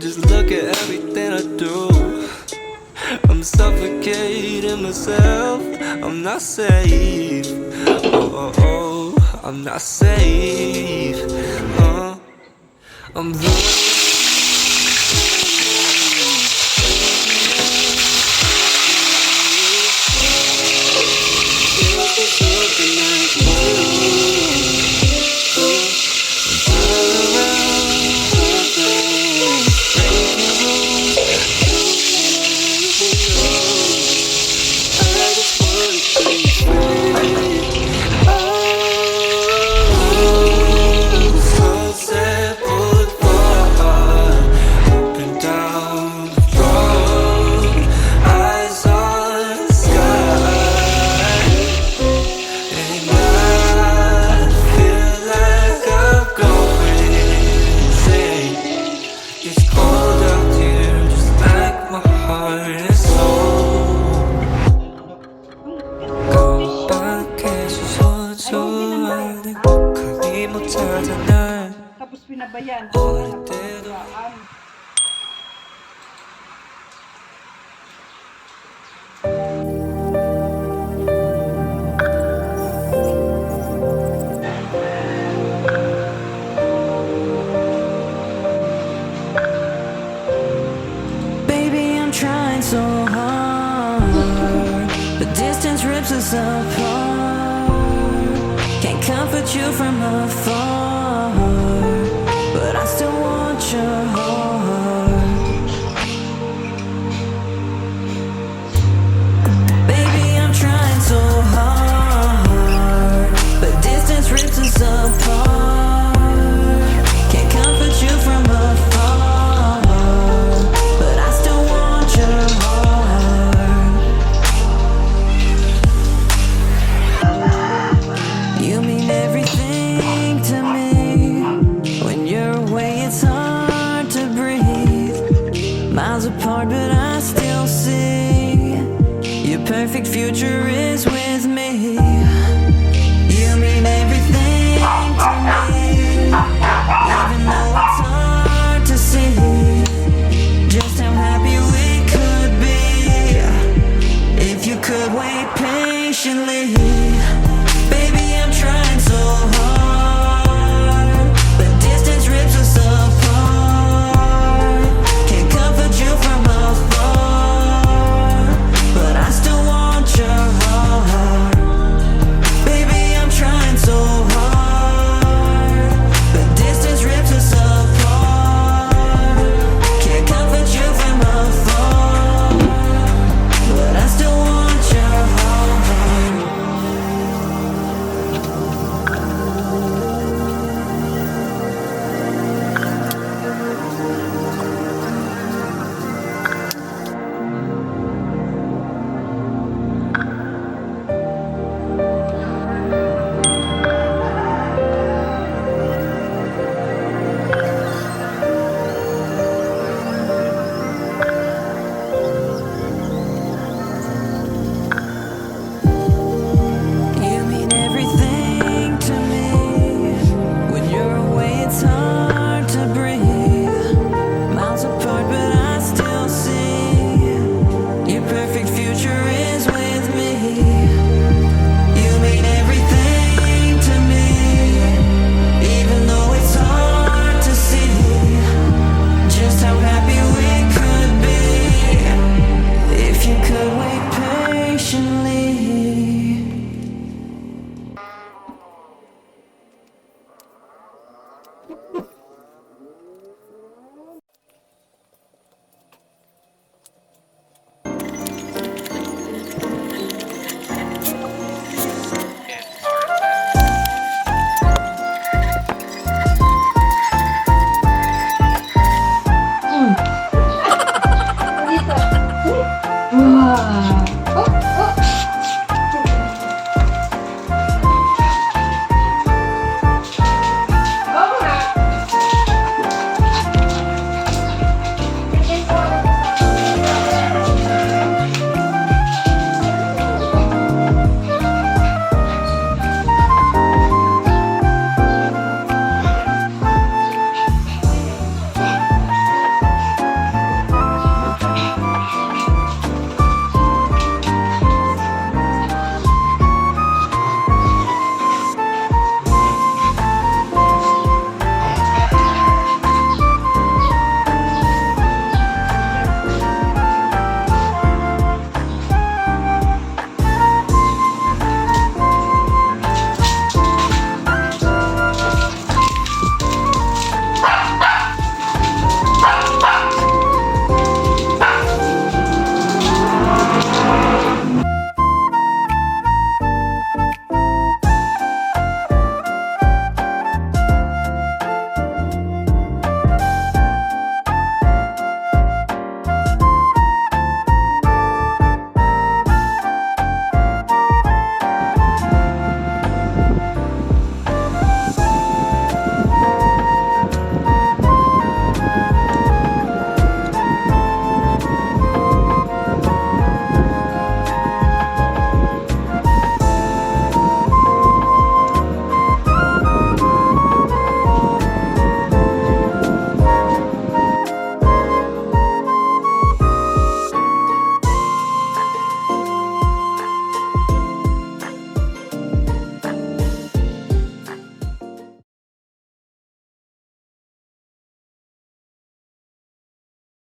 just look at everything I do. I'm suffocating myself. I'm not safe. Oh, oh, oh. I'm not safe. I'm tapos pinabayan ko na pagkakaan. Baby, I'm trying so hard, but distance rips us apart. Can't comfort you from afar, but I still want your heart. Baby, I'm trying so hard, but distance rips us apart. Can't comfort you from afar, but I still want your heart. You mean everything to me. When you're away, it's hard to breathe. Miles apart, but I still see your perfect future is with